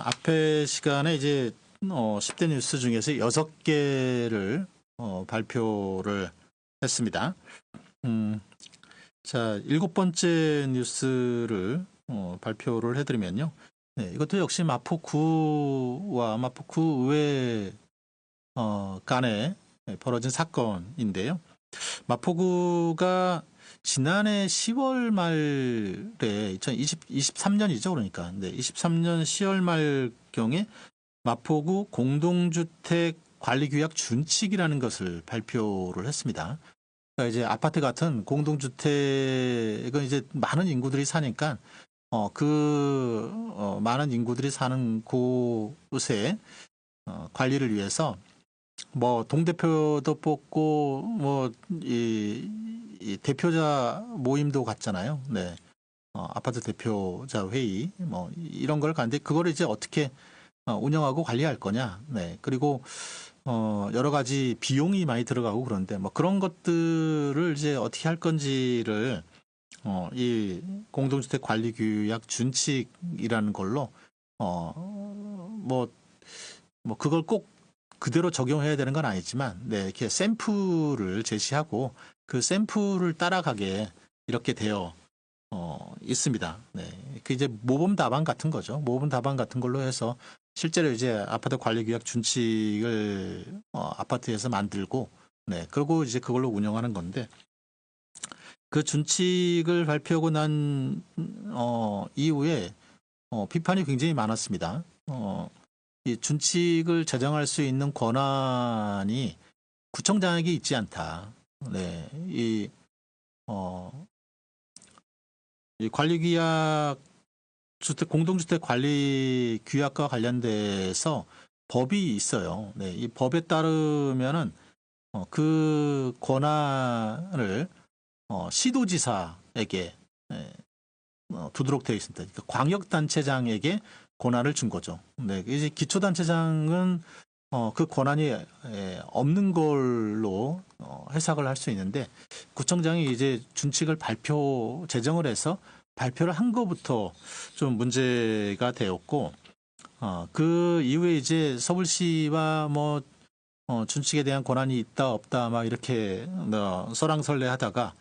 앞에 시간에 이제 10대 뉴스 중에서 6개를 발표를 했습니다. 자, 7번째 뉴스를 발표를 해드리면요. 네, 이것도 역시 마포구와 마포구 의회 간에 벌어진 사건인데요. 마포구가 지난해 10월 말에 2023년이죠. 그러니까. 네, 23년 10월 말경에 마포구 공동주택 관리규약 준칙이라는 것을 발표를 했습니다. 그러니까 이제 아파트 같은 공동주택은 이제 많은 인구들이 사니까 많은 인구들이 사는 곳에 관리를 위해서 뭐 동대표도 뽑고 뭐 이 대표자 모임도 갔잖아요. 네. 아파트 대표자 회의 뭐 이런 걸 갔는데 그거를 이제 어떻게 운영하고 관리할 거냐. 네. 그리고 여러 가지 비용이 많이 들어가고 그런데 뭐 그런 것들을 이제 어떻게 할 건지를 이 공동주택 관리규약 준칙이라는 걸로 뭐 그걸 꼭 그대로 적용해야 되는 건 아니지만 네, 이렇게 샘플을 제시하고 그 샘플을 따라가게 이렇게 되어 있습니다. 네. 그 이제 모범 답안 같은 거죠. 모범 답안 같은 걸로 해서 실제로 이제 아파트 관리 규약 준칙을 아파트에서 만들고 네. 그리고 이제 그걸로 운영하는 건데 그 준칙을 발표하고 난 이후에 비판이 굉장히 많았습니다. 이 준칙을 제정할 수 있는 권한이 구청장에게 있지 않다. 네. 이 관리규약 공동주택 관리 규약과 관련돼서 법이 있어요. 네. 이 법에 따르면은 그 권한을 시도지사에게 두도록 되어 있습니다. 그러니까 광역단체장에게 권한을 준 거죠. 네, 이제 기초단체장은 그 권한이 없는 걸로 해석을 할 수 있는데 구청장이 이제 준칙을 제정을 해서 발표를 한 것부터 좀 문제가 되었고 그 이후에 이제 서울시와 뭐 준칙에 대한 권한이 있다 없다 막 이렇게 설왕설래하다가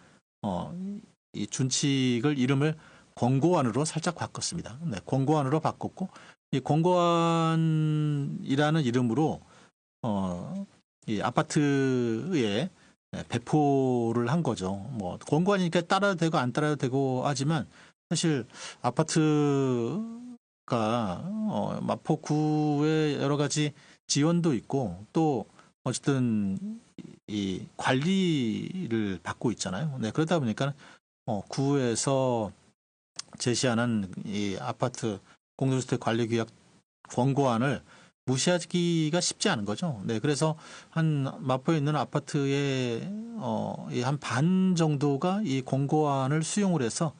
이 준칙을 이름을 권고안으로 살짝 바꿨습니다. 네, 권고안으로 바꿨고 이 권고안이라는 이름으로 이 아파트에 배포를 한 거죠. 뭐 권고안이니까 따라도 되고 안 따라도 되고 하지만 사실 아파트가 마포구에 여러 가지 지원도 있고 또 어쨌든 이 관리를 받고 있잖아요. 네, 그러다 보니까 구에서 제시하는 이 아파트 공동주택 관리규약 권고안을 무시하기가 쉽지 않은 거죠. 네, 그래서 한 마포에 있는 아파트의 한 반 정도가 이 권고안을 수용을 해서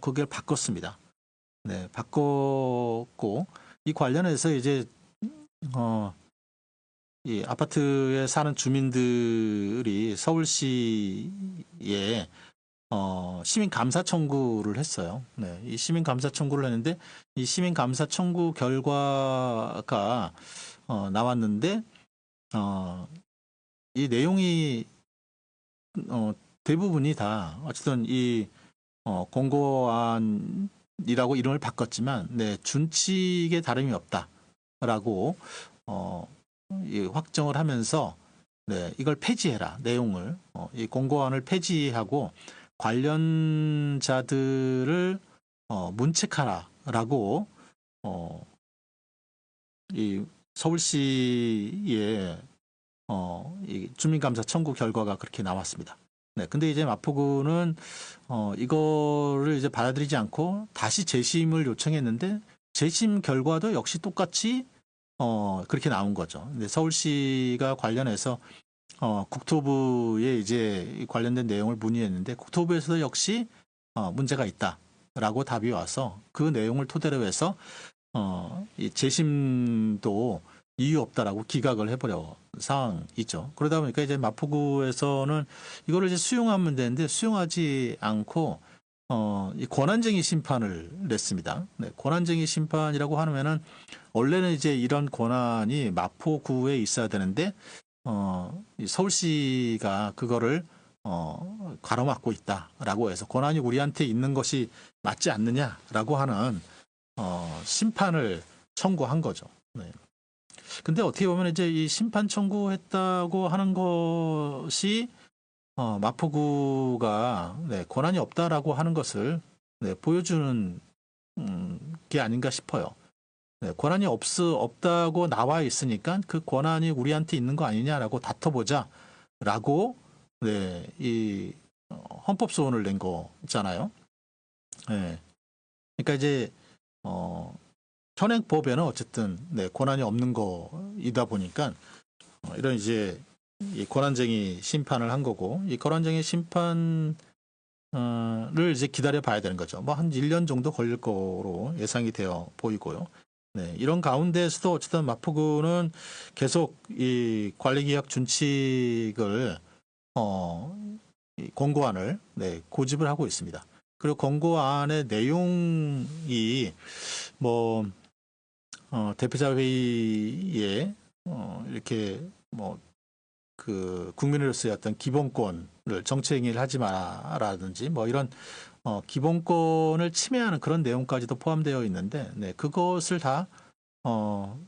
그걸 바꿨습니다. 네, 바꿨고 이 관련해서 이제 이 아파트에 사는 주민들이 서울시에 시민 감사 청구를 했어요. 네, 이 시민 감사 청구를 했는데 이 시민 감사 청구 결과가 나왔는데 이 내용이 대부분이 다 어쨌든 이 권고안이라고 이름을 바꿨지만 네, 준칙에 다름이 없다라고 확정을 하면서 네, 이걸 폐지해라 내용을 이 권고안을 폐지하고 관련자들을 문책하라라고 이 서울시의 이 주민감사 청구 결과가 그렇게 나왔습니다. 네, 근데 이제 마포구는 이거를 이제 받아들이지 않고 다시 재심을 요청했는데 재심 결과도 역시 똑같이 그렇게 나온 거죠. 근데 서울시가 관련해서 국토부에 이제 관련된 내용을 문의했는데 국토부에서도 역시 문제가 있다라고 답이 와서 그 내용을 토대로 해서 이 재심도 이유 없다라고 기각을 해버려 상황이죠. 그러다 보니까 이제 마포구에서는 이거를 이제 수용하면 되는데 수용하지 않고 이 권한쟁의 심판을 냈습니다. 네, 권한쟁의 심판이라고 하면은 원래는 이제 이런 권한이 마포구에 있어야 되는데 이 서울시가 그거를 가로막고 있다라고 해서 권한이 우리한테 있는 것이 맞지 않느냐라고 하는 심판을 청구한 거죠. 네. 근데 어떻게 보면 이제 이 심판 청구했다고 하는 것이 마포구가 네, 권한이 없다라고 하는 것을 네, 보여주는 게 아닌가 싶어요. 네, 권한이 없다고 나와 있으니까 그 권한이 우리한테 있는 거 아니냐라고 다퉈보자라고 네, 이 헌법 소원을 낸 거잖아요. 네. 그러니까 이제 현행법에는 어쨌든 네, 권한이 없는 거이다 보니까 이런 이제 이 권한쟁의 심판을 한 거고 이 권한쟁의 심판을 이제 기다려 봐야 되는 거죠. 뭐 한 1년 정도 걸릴 거로 예상이 되어 보이고요. 네, 이런 가운데에서도 어쨌든 마포구는 계속 이 관리계약 준칙을 이 권고안을 네, 고집을 하고 있습니다. 그리고 권고안의 내용이 뭐 대표자 회의에 이렇게 뭐 그 국민으로서의 어떤 기본권을 정치행위를 하지 마라든지 뭐 이런 기본권을 침해하는 그런 내용까지도 포함되어 있는데 네, 그것을 다 뭐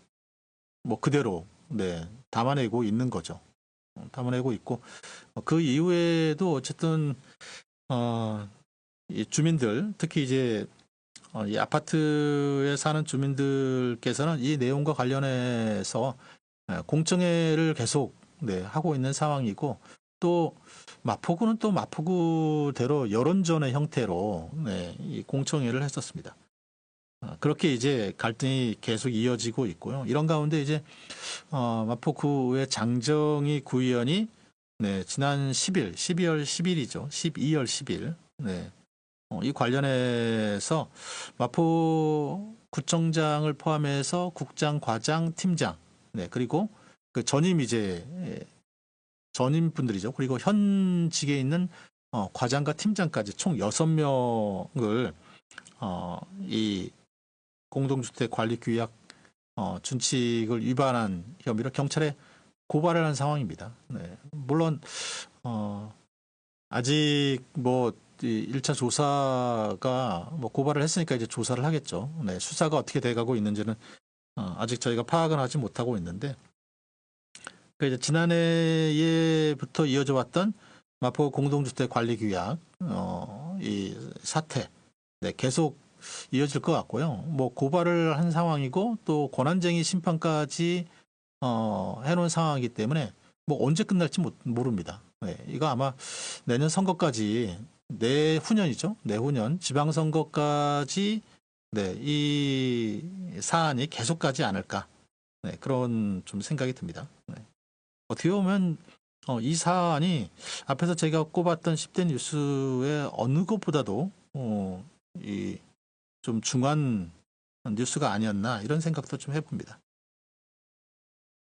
그대로 네, 담아내고 있는 거죠. 담아내고 있고 그 이후에도 어쨌든 이 주민들 특히 이제 이 아파트에 사는 주민들께서는 이 내용과 관련해서 공청회를 계속 네, 하고 있는 상황이고 또 마포구는 또 마포구대로 여론전의 형태로 네, 이 공청회를 했었습니다. 그렇게 이제 갈등이 계속 이어지고 있고요. 이런 가운데 이제 마포구의 장정희 구의원이 네, 지난 10일, 12월 10일이죠. 12월 10일. 네. 이 관련해서 마포구청장을 포함해서 국장, 과장, 팀장, 네, 그리고 그 전임 분들이죠. 그리고 현직에 있는 과장과 팀장까지 총 6명을 이 공동주택 관리 규약 준칙을 위반한 혐의로 경찰에 고발을 한 상황입니다. 네. 물론 아직 뭐 1차 조사가 뭐 고발을 했으니까 이제 조사를 하겠죠. 네. 수사가 어떻게 돼가고 있는지는 아직 저희가 파악은 하지 못하고 있는데 그러니까 이제 지난해부터 이어져 왔던 마포 공동주택 관리 규약 이 사태 네, 계속 이어질 것 같고요. 뭐 고발을 한 상황이고 또 권한쟁의 심판까지 해놓은 상황이기 때문에 뭐 언제 끝날지 모릅니다. 네, 이거 아마 내년 선거까지 내후년이죠. 내후년 지방선거까지 네, 이 사안이 계속 가지 않을까. 네, 그런 좀 생각이 듭니다. 네. 어떻게 보면 이 사안이 앞에서 제가 꼽았던 10대 뉴스의 어느 것보다도 이 좀 중요한 뉴스가 아니었나 이런 생각도 좀 해봅니다.